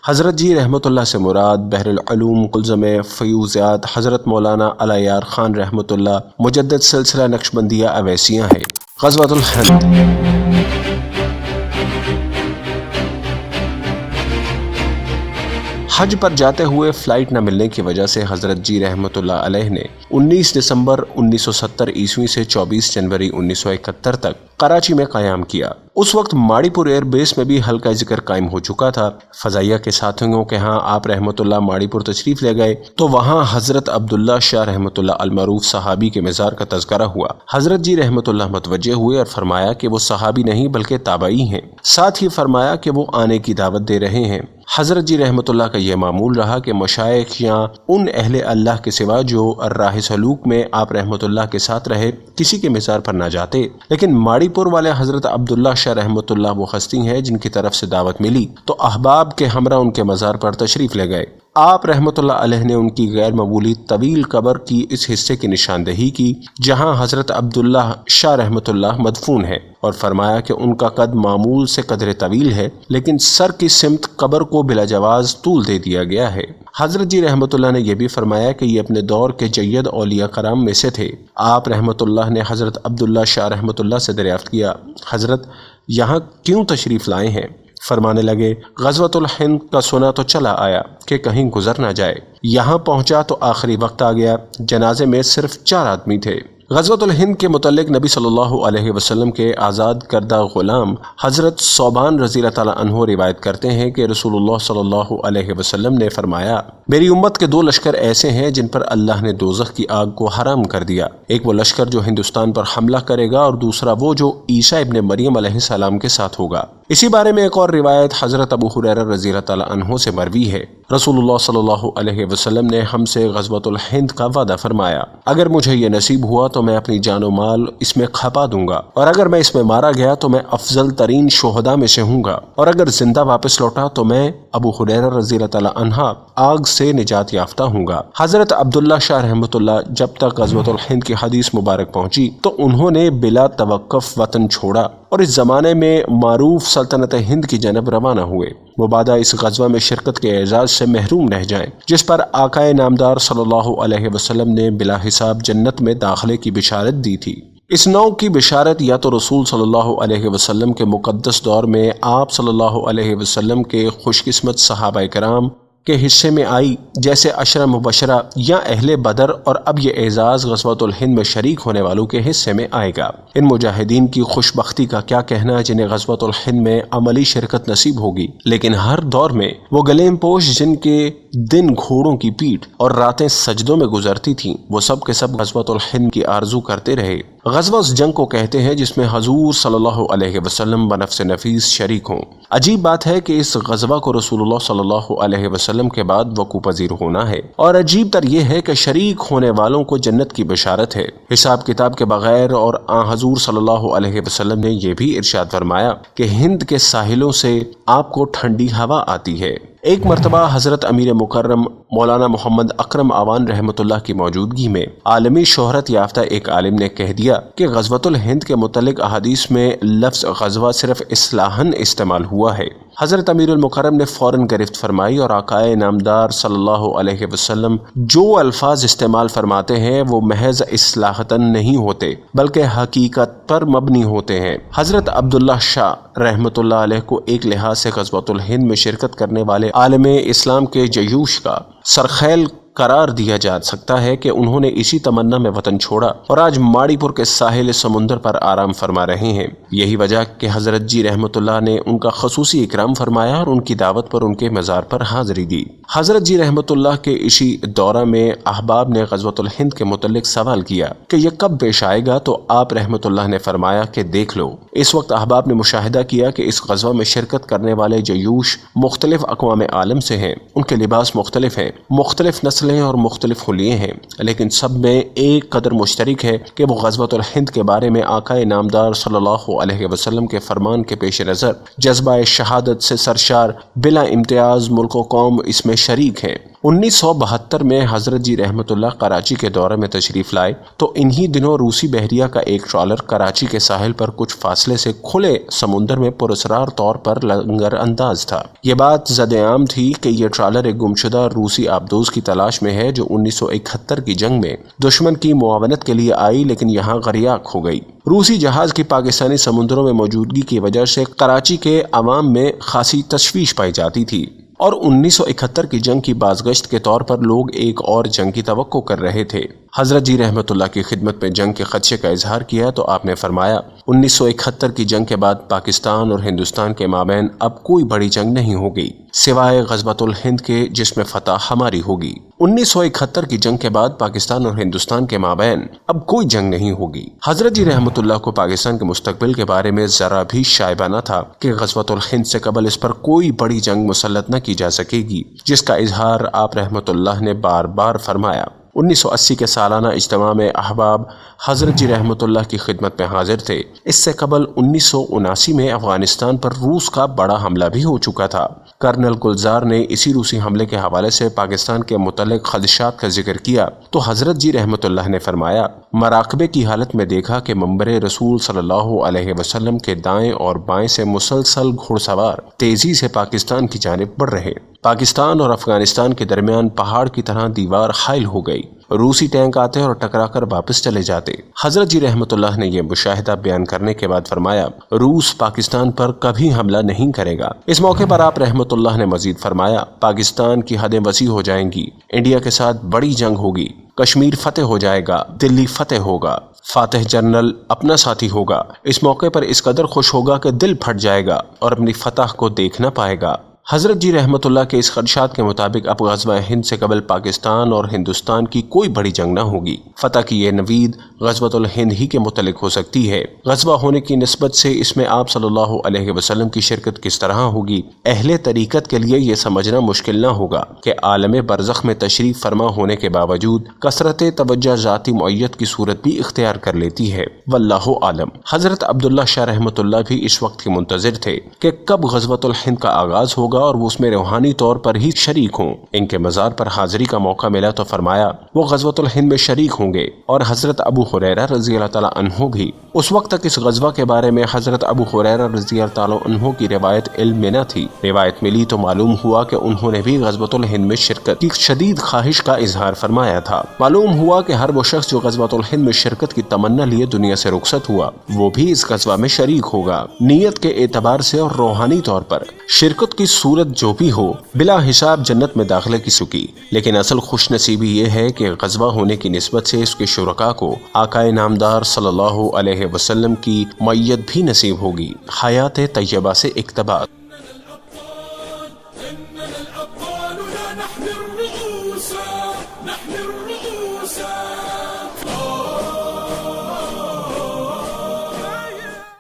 حضرت جی رحمۃ اللہ سے مراد بحر العلوم کلزم فیوزیات حضرت مولانا علیار خان رحمۃ اللہ مجدد سلسلہ نقشبندیہ اویسیاں ہے۔ غزوۃ الہند۔ حج پر جاتے ہوئے فلائٹ نہ ملنے کی وجہ سے حضرت جی رحمۃ اللہ علیہ نے 19 دسمبر 1970 عیسوی سے 24 جنوری 1971 تک کراچی میں قیام کیا۔ اس وقت ماڑی پور ایئر بیس میں بھی حلقہ ذکر قائم ہو چکا تھا۔ فضائیہ کے ساتھیوں کے ہاں آپ رحمۃ اللہ ماڑی پور تشریف لے گئے تو وہاں حضرت عبداللہ شاہ رحمۃ اللہ المعروف صحابی کے مزار کا تذکرہ ہوا۔ حضرت جی رحمۃ اللہ متوجہ ہوئے اور فرمایا کہ وہ صحابی نہیں بلکہ تابعی ہیں، ساتھ ہی فرمایا کہ وہ آنے کی دعوت دے رہے ہیں۔ حضرت جی رحمۃ اللہ کا یہ معمول رہا کہ مشائخ یا ان اہل اللہ کے سوا جو راہ سلوک میں آپ رحمۃ اللہ کے ساتھ رہے کسی کے مزار پر نہ جاتے، لیکن ماڑی پور والے حضرت عبداللہ شاہ رحمۃ اللہ وہ ہستی ہیں جن کی طرف سے دعوت ملی تو احباب کے ہمراہ ان کے مزار پر تشریف لے گئے۔ آپ رحمۃ اللہ علیہ نے ان کی غیر معمولی طویل قبر کی اس حصے کی نشاندہی کی جہاں حضرت عبداللہ شاہ رحمۃ اللہ مدفون ہے، اور فرمایا کہ ان کا قد معمول سے قدر طویل ہے لیکن سر کی سمت قبر کو بلا جواز طول دے دیا گیا ہے۔ حضرت جی رحمۃ اللہ نے یہ بھی فرمایا کہ یہ اپنے دور کے جید اولیاء کرام میں سے تھے۔ آپ رحمۃ اللہ نے حضرت عبداللہ شاہ رحمۃ اللہ سے دریافت کیا، حضرت یہاں کیوں تشریف لائے ہیں؟ فرمانے لگے، غزوۃ الہند کا سنا تو چلا آیا کہ کہیں گزر نہ جائے، یہاں پہنچا تو آخری وقت آ گیا، جنازے میں صرف 4 آدمی تھے۔ غزوۃ الہند کے متعلق نبی صلی اللہ علیہ وسلم کے آزاد کردہ غلام حضرت ثوبان رضی اللہ تعالیٰ عنہ روایت کرتے ہیں کہ رسول اللہ صلی اللہ علیہ وسلم نے فرمایا، میری امت کے 2 لشکر ایسے ہیں جن پر اللہ نے دوزخ کی آگ کو حرام کر دیا، ایک وہ لشکر جو ہندوستان پر حملہ کرے گا اور دوسرا وہ جو عیسیٰ ابن مریم علیہ السلام کے ساتھ ہوگا۔ اسی بارے میں ایک اور روایت حضرت ابو ہریرہ رضی اللہ تعالیٰ عنہ سے مروی ہے، رسول اللہ صلی اللہ علیہ وسلم نے ہم سے غزوۃ الہند کا وعدہ فرمایا، اگر مجھے یہ نصیب ہوا تو میں اپنی جان و مال اس میں کھپا دوں گا، اور اگر میں اس میں مارا گیا تو میں افضل ترین شہداء میں سے ہوں گا، اور اگر زندہ واپس لوٹا تو میں ابو ہریرہ رضی اللہ تعالیٰ عنہ آگ سے نجات یافتہ ہوں گا۔ حضرت عبداللہ شاہ رحمۃ اللہ جب تک غزوۃ الہند کی حدیث مبارک پہنچی تو انہوں نے بلا توقف وطن چھوڑا اور اس زمانے میں معروف سلطنت ہند کی جانب روانہ ہوئے، مبادا اس غزوہ میں شرکت کے اعزاز سے محروم رہ جائیں جس پر آقائے نامدار صلی اللہ علیہ وسلم نے بلا حساب جنت میں داخلے کی بشارت دی تھی۔ اس نوع کی بشارت یا تو رسول صلی اللہ علیہ وسلم کے مقدس دور میں آپ صلی اللہ علیہ وسلم کے خوش قسمت صحابہ کرام کے حصے میں آئی جیسے عشرہ مبشرہ، یا اہل بدر، اور اب یہ اعزاز غزوۃ الہند میں شریک ہونے والوں کے حصے میں آئے گا۔ ان مجاہدین کی خوش بختی کا کیا کہنا جنہیں غزوۃ الہند میں عملی شرکت نصیب ہوگی، لیکن ہر دور میں وہ گلیم پوش جن کے دن گھوڑوں کی پیٹھ اور راتیں سجدوں میں گزرتی تھیں، وہ سب کے سب غزوۃ الہند کی آرزو کرتے رہے۔ غزوہ اس جنگ کو کہتے ہیں جس میں حضور صلی اللہ علیہ وسلم بنفس نفیس شریک ہوں۔ عجیب بات ہے کہ اس غزوہ کو رسول اللہ صلی اللہ علیہ وسلم کے بعد وقوع پذیر ہونا ہے، اور عجیب تر یہ ہے کہ شریک ہونے والوں کو جنت کی بشارت ہے حساب کتاب کے بغیر، اور حضور صلی اللہ علیہ وسلم نے یہ بھی ارشاد فرمایا کہ ہند کے ساحلوں سے آپ کو ٹھنڈی ہوا آتی ہے۔ ایک مرتبہ حضرت امیر مکرم مولانا محمد اکرم آوان رحمۃ اللہ کی موجودگی میں عالمی شہرت یافتہ ایک عالم نے کہہ دیا کہ غزوۃ الہند کے متعلق احادیث میں لفظ غزوہ صرف اصطلاحاً استعمال ہوا ہے۔ حضرت امیر المکرم نے فوراً گرفت فرمائی اور آقائے نامدار صلی اللہ علیہ وسلم جو الفاظ استعمال فرماتے ہیں وہ محض اصطلاحاً نہیں ہوتے بلکہ حقیقت پر مبنی ہوتے ہیں۔ حضرت عبداللہ شاہ رحمۃ اللہ علیہ کو ایک لحاظ سے غزوۃ الہند میں شرکت کرنے والے عالم اسلام کے جیوش کا سرخیل قرار دیا جا سکتا ہے کہ انہوں نے اسی تمنا میں وطن چھوڑا اور آج ماڑی پور کے ساحل سمندر پر آرام فرما رہے ہیں۔ یہی وجہ کہ حضرت جی رحمۃ اللہ نے ان کا خصوصی اکرام فرمایا اور ان کی دعوت پر ان کے مزار پر حاضری دی۔ حضرت جی رحمۃ اللہ کے اسی دورہ میں احباب نے غزوۃ الہند کے متعلق سوال کیا کہ یہ کب پیش آئے گا، تو آپ رحمۃ اللہ نے فرمایا کہ دیکھ لو۔ اس وقت احباب نے مشاہدہ کیا کہ اس غزوہ میں شرکت کرنے والے جیوش مختلف اقوام عالم سے ہیں، ان کے لباس مختلف ہیں، مختلف نسلیں اور مختلف خلیے ہیں، لیکن سب میں ایک قدر مشترک ہے کہ وہ غزوۃ الہند کے بارے میں آقائے نامدار صلی اللہ علیہ وسلم کے فرمان کے پیش نظر جذبہ شہادت سے سرشار بلا امتیاز ملک و قوم اس میں شریک ہیں۔ 1972 میں حضرت جی رحمت اللہ کراچی کے دورے میں تشریف لائے تو انہی دنوں روسی بحریہ کا ایک ٹرالر کراچی کے ساحل پر کچھ فاصلے سے کھلے سمندر میں پراسرار طور پر لنگر انداز تھا۔ یہ بات زد عام تھی کہ یہ ٹرالر ایک گمشدہ روسی آبدوز کی تلاش میں ہے جو 1971 کی جنگ میں دشمن کی معاونت کے لیے آئی لیکن یہاں غرق ہو گئی۔ روسی جہاز کی پاکستانی سمندروں میں موجودگی کی وجہ سے کراچی کے عوام میں خاصی تشویش پائی جاتی تھی اور 1971 کی جنگ کی بازگشت کے طور پر لوگ ایک اور جنگ کی توقع کر رہے تھے۔ حضرت جی رحمت اللہ کی خدمت میں جنگ کے خدشے کا اظہار کیا تو آپ نے فرمایا 1971 کی جنگ کے بعد پاکستان اور ہندوستان کے مابین اب کوئی بڑی جنگ نہیں ہوگی سوائے غزوۃ الہند کے جس میں فتح ہماری ہوگی۔ 1971 کی جنگ کے بعد پاکستان اور ہندوستان کے مابین اب کوئی جنگ نہیں ہوگی۔ حضرت جی رحمت اللہ کو پاکستان کے مستقبل کے بارے میں ذرا بھی شائبہ نہ تھا کہ غزوۃ الہند سے قبل اس پر کوئی بڑی جنگ مسلط نہ کی جا سکے گی، جس کا اظہار آپ رحمت اللہ نے بار بار فرمایا۔ 1980 کے سالانہ اجتماع میں احباب حضرت جی رحمت اللہ کی خدمت میں حاضر تھے۔ اس سے قبل 1979 میں افغانستان پر روس کا بڑا حملہ بھی ہو چکا تھا۔ کرنل گلزار نے اسی روسی حملے کے حوالے سے پاکستان کے متعلق خدشات کا ذکر کیا تو حضرت جی رحمت اللہ نے فرمایا، مراقبے کی حالت میں دیکھا کہ منبر رسول صلی اللہ علیہ وسلم کے دائیں اور بائیں سے مسلسل گھوڑ سوار تیزی سے پاکستان کی جانب بڑھ رہے۔ پاکستان اور افغانستان کے درمیان پہاڑ کی طرح دیوار حائل ہو گئی۔ روسی ٹینک آتے اور ٹکرا کر واپس چلے جاتے۔ حضرت جی رحمت اللہ نے یہ مشاہدہ بیان کرنے کے بعد فرمایا، روس پاکستان پر کبھی حملہ نہیں کرے گا۔ اس موقع پر آپ رحمت اللہ نے مزید فرمایا، پاکستان کی حدیں وسیع ہو جائیں گی، انڈیا کے ساتھ بڑی جنگ ہوگی، کشمیر فتح ہو جائے گا، دلی فتح ہوگا، فاتح جنرل اپنا ساتھی ہوگا۔ اس موقع پر اس قدر خوش ہوگا کہ دل پھٹ جائے گا اور اپنی فتح کو دیکھ نہ پائے گا۔ حضرت جی رحمت اللہ کے اس خدشات کے مطابق اب غزوہ ہند سے قبل پاکستان اور ہندوستان کی کوئی بڑی جنگ نہ ہوگی۔ فتح کی یہ نوید غزوۃ الہند ہی کے متعلق ہو سکتی ہے۔ غزوہ ہونے کی نسبت سے اس میں آپ صلی اللہ علیہ وسلم کی شرکت کس طرح ہوگی، اہل طریقت کے لیے یہ سمجھنا مشکل نہ ہوگا کہ عالم برزخ میں تشریف فرما ہونے کے باوجود کثرت توجہ ذاتی معیت کی صورت بھی اختیار کر لیتی ہے۔ واللہ عالم۔ حضرت عبداللہ شاہ رحمت اللہ بھی اس وقت کے منتظر تھے کہ کب غزوۃ الہند کا آغاز ہوگا اور وہ اس میں روحانی طور پر ہی شریک ہوں۔ ان کے مزار پر حاضری کا موقع ملا تو فرمایا وہ غزوۃ الہند میں شریک ہوں گے، اور حضرت ابو ہریرہ رضی اللہ تعالیٰ عنہ بھی۔ اس وقت تک اس غزوہ کے بارے میں حضرت ابو ہریرہ رضی اللہ تعالیٰ عنہ کی روایت علم میں نہ تھی۔ روایت ملی تو معلوم ہوا کہ انہوں نے بھی غزوۃ الہند میں شرکت کی شدید خواہش کا اظہار فرمایا تھا۔ معلوم ہوا کہ ہر وہ شخص جو غزوۃ الہند میں شرکت کی تمنا لیے دنیا سے رخصت ہوا، وہ بھی اس غزوہ میں شریک ہوگا۔ نیت کے اعتبار سے اور روحانی طور پر شرکت کی صورت جو بھی ہو، بلا حساب جنت میں داخلے کی سکی، لیکن اصل خوش نصیبی یہ ہے کہ غزوہ ہونے کی نسبت سے اس کے شرکاء کو آقائے نامدار صلی اللہ علیہ وسلم کی معیت بھی نصیب ہوگی۔ حیات طیبہ سے اقتباس۔ نحن الرؤوس